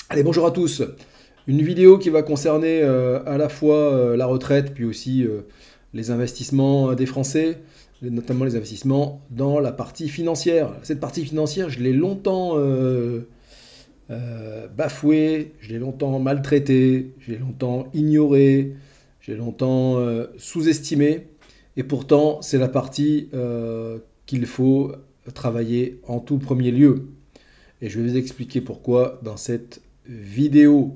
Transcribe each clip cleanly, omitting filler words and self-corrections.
Allez, bonjour à tous. Une vidéo qui va concerner à la fois la retraite, puis aussi les investissements des Français, notamment les investissements dans la partie financière. Cette partie financière, je l'ai longtemps bafouée, je l'ai longtemps maltraitée, je l'ai longtemps ignorée, j'ai longtemps sous-estimée, et pourtant c'est la partie qu'il faut travailler en tout premier lieu. Et je vais vous expliquer pourquoi dans cette vidéo.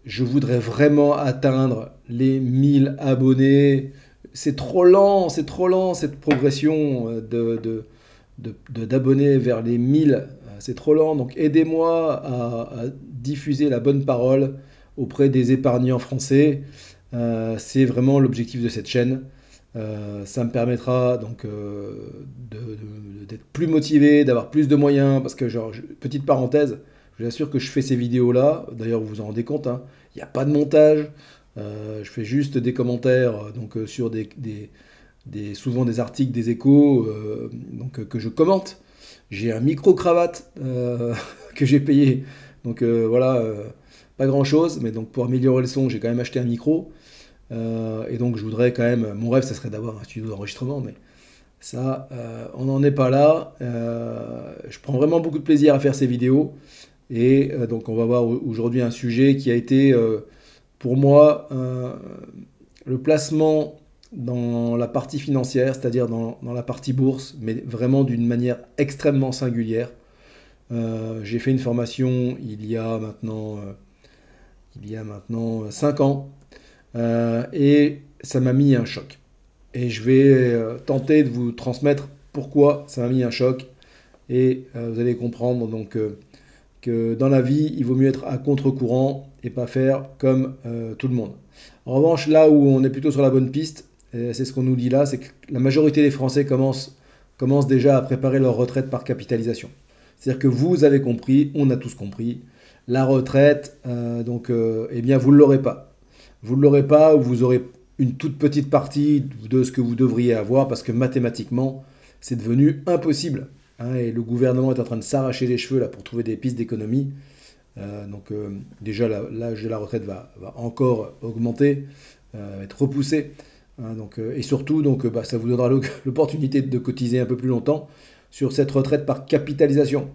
Je voudrais vraiment atteindre les 1000 abonnés. C'est trop lent cette progression d'abonnés vers les 1000. C'est trop lent. Donc aidez-moi à diffuser la bonne parole auprès des épargnants français. C'est vraiment l'objectif de cette chaîne. Ça me permettra donc d'être plus motivé, d'avoir plus de moyens, parce que, genre, petite parenthèse, je vous assure que je fais ces vidéos-là, d'ailleurs vous vous en rendez compte, hein, il n'y a pas de montage, je fais juste des commentaires sur souvent des articles des échos que je commente. J'ai un micro-cravate que j'ai payé, voilà, pas grand-chose, mais donc pour améliorer le son, j'ai quand même acheté un micro. Et donc je voudrais quand même, mon rêve ça serait d'avoir un studio d'enregistrement, mais ça, on n'en est pas là. Je prends vraiment beaucoup de plaisir à faire ces vidéos. Et donc on va voir aujourd'hui un sujet qui a été pour moi le placement dans la partie financière, c'est-à-dire dans la partie bourse, mais vraiment d'une manière extrêmement singulière. J'ai fait une formation il y a maintenant 5 ans et ça m'a mis un choc. Et je vais tenter de vous transmettre pourquoi ça m'a mis un choc. Et vous allez comprendre que dans la vie, il vaut mieux être à contre-courant et pas faire comme tout le monde. En revanche, là où on est plutôt sur la bonne piste, c'est ce qu'on nous dit là, c'est que la majorité des Français commencent déjà à préparer leur retraite par capitalisation. C'est-à-dire que vous avez compris, on a tous compris, la retraite, eh bien, vous ne l'aurez pas. Vous ne l'aurez pas ou vous aurez une toute petite partie de ce que vous devriez avoir parce que mathématiquement, c'est devenu impossible. Hein, et le gouvernement est en train de s'arracher les cheveux là, pour trouver des pistes d'économie. Déjà, l'âge de la retraite va encore augmenter, être repoussé. Hein, et surtout, ça vous donnera l'opportunité de cotiser un peu plus longtemps sur cette retraite par capitalisation.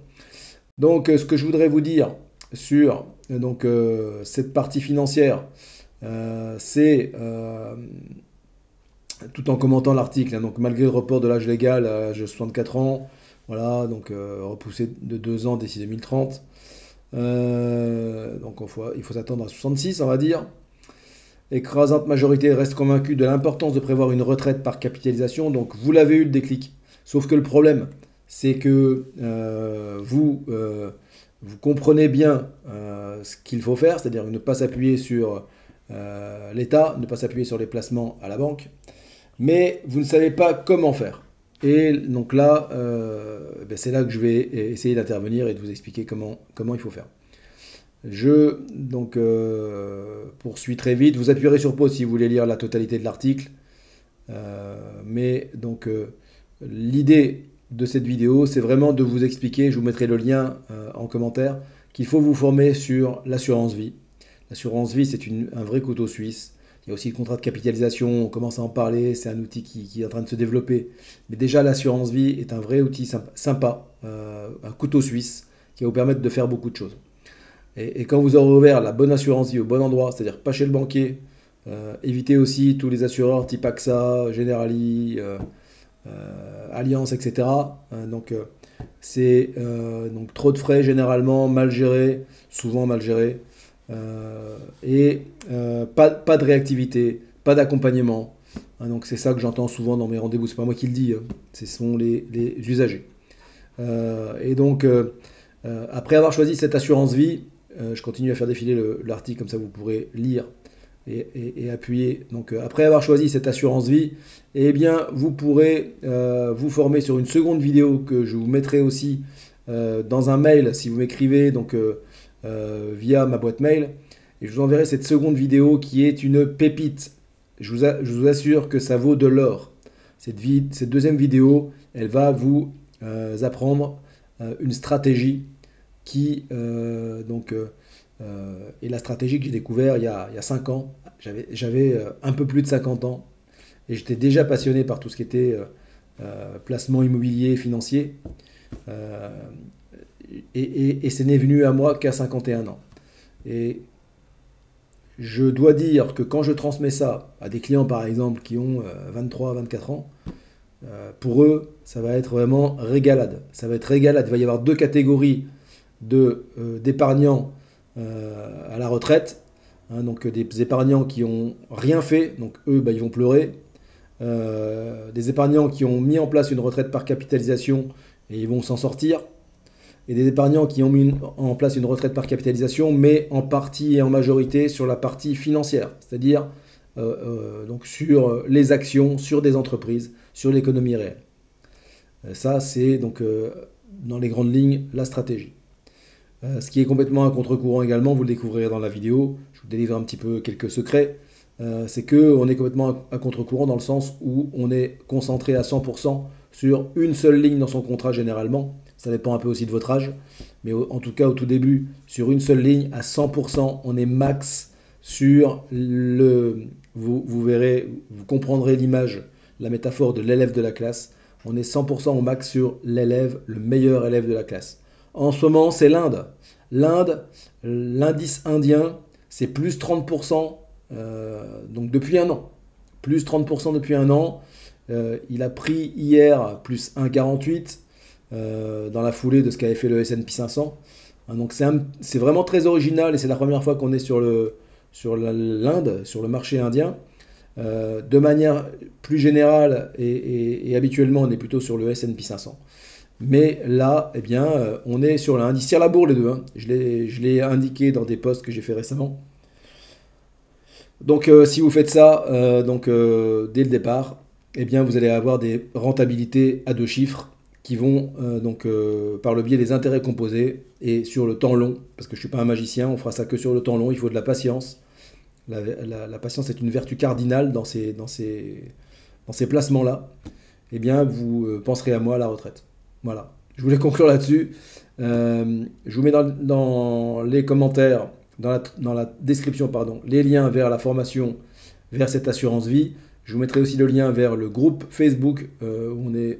Donc, ce que je voudrais vous dire sur cette partie financière, c'est tout en commentant l'article, hein, donc malgré le report de l'âge légal à l'âge de 64 ans, voilà, repoussé de 2 ans d'ici 2030, il faut s'attendre à 66, on va dire. Écrasante majorité reste convaincue de l'importance de prévoir une retraite par capitalisation, donc vous l'avez eu le déclic. Sauf que le problème, c'est que vous comprenez bien ce qu'il faut faire, c'est-à-dire ne pas s'appuyer sur l'État, ne pas s'appuyer sur les placements à la banque, mais vous ne savez pas comment faire. Et donc là, c'est là que je vais essayer d'intervenir et de vous expliquer comment il faut faire. Je poursuis très vite. Vous appuierez sur pause si vous voulez lire la totalité de l'article. L'idée de cette vidéo, c'est vraiment de vous expliquer, je vous mettrai le lien en commentaire, qu'il faut vous former sur l'assurance vie. L'assurance vie, c'est un vrai couteau suisse. Il y a aussi le contrat de capitalisation, on commence à en parler, c'est un outil qui est en train de se développer. Mais déjà, l'assurance vie est un vrai outil sympa, un couteau suisse qui va vous permettre de faire beaucoup de choses. Et quand vous aurez ouvert la bonne assurance vie au bon endroit, c'est-à-dire pas chez le banquier, évitez aussi tous les assureurs type AXA, Generali, Allianz, etc. C'est trop de frais généralement, mal gérés, souvent mal gérés. Pas de réactivité, pas d'accompagnement. Hein, donc c'est ça que j'entends souvent dans mes rendez-vous. C'est pas moi qui le dis, hein, ce sont les usagers. Après avoir choisi cette assurance vie, je continue à faire défiler l'article comme ça vous pourrez lire et appuyer. Après avoir choisi cette assurance vie, eh bien vous pourrez vous former sur une seconde vidéo que je vous mettrai aussi dans un mail si vous m'écrivez via ma boîte mail. Et je vous enverrai cette seconde vidéo qui est une pépite. Je vous assure que ça vaut de l'or. Cette deuxième vidéo, elle va vous apprendre une stratégie qui est la stratégie que j'ai découvert il y a 5 ans. J'avais un peu plus de 50 ans et j'étais déjà passionné par tout ce qui était placement immobilier, financier. Euh, et ce n'est venu à moi qu'à 51 ans. Et je dois dire que quand je transmets ça à des clients, par exemple, qui ont 23, 24 ans, pour eux, ça va être vraiment régalade. Ça va être régalade. Il va y avoir deux catégories d'épargnants à la retraite. Hein, donc des épargnants qui ont rien fait, donc eux, bah, ils vont pleurer. Des épargnants qui ont mis en place une retraite par capitalisation et ils vont s'en sortir. Et des épargnants qui ont mis en place une retraite par capitalisation, mais en partie et en majorité sur la partie financière, c'est-à-dire donc sur les actions, sur des entreprises, sur l'économie réelle. Ça, c'est donc dans les grandes lignes la stratégie. Ce qui est complètement à contre-courant également, vous le découvrirez dans la vidéo, je vous délivre un petit peu quelques secrets, c'est qu'on est complètement à contre-courant dans le sens où on est concentré à 100% sur une seule ligne dans son contrat généralement. Ça dépend un peu aussi de votre âge, mais en tout cas au tout début, sur une seule ligne, à 100%, on est max sur le... Vous verrez, vous comprendrez l'image, la métaphore de l'élève de la classe. On est 100% au max sur l'élève, le meilleur élève de la classe. En ce moment, c'est l'Inde. L'Inde, l'indice indien, c'est plus 30%, donc depuis un an. Plus 30% depuis un an. Il a pris hier plus 1,48 dans la foulée de ce qu'avait fait le S&P 500. Hein, donc c'est vraiment très original et c'est la première fois qu'on est sur l'Inde, sur le marché indien. De manière plus générale et habituellement, on est plutôt sur le S&P 500. Mais là, eh bien, on est sur l'indice tire la bourre les deux. Hein. Je l'ai indiqué dans des posts que j'ai fait récemment. Donc, si vous faites ça dès le départ, eh bien, vous allez avoir des rentabilités à 2 chiffres qui vont par le biais des intérêts composés et sur le temps long, parce que je ne suis pas un magicien, on fera ça que sur le temps long, il faut de la patience. La patience est une vertu cardinale dans ces placements-là. Eh bien, vous penserez à moi à la retraite. Voilà, je voulais conclure là-dessus. Je vous mets dans les commentaires, dans la description, pardon, les liens vers la formation, vers cette assurance vie. Je vous mettrai aussi le lien vers le groupe Facebook, où on est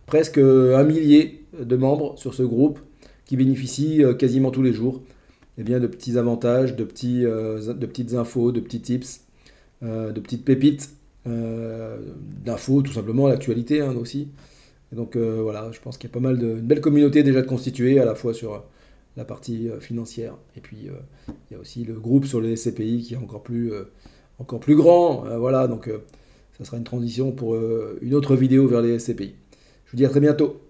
presque 1 millier de membres sur ce groupe qui bénéficient quasiment tous les jours de petits avantages, de petites infos, de petits tips, de petites pépites, d'infos tout simplement, l'actualité aussi. Et donc voilà, je pense qu'il y a pas mal une belle communauté déjà de constituée, à la fois sur la partie financière, et puis il y a aussi le groupe sur les SCPI qui est encore plus grand. Voilà, donc ça sera une transition pour une autre vidéo vers les SCPI. Je vous dis à très bientôt.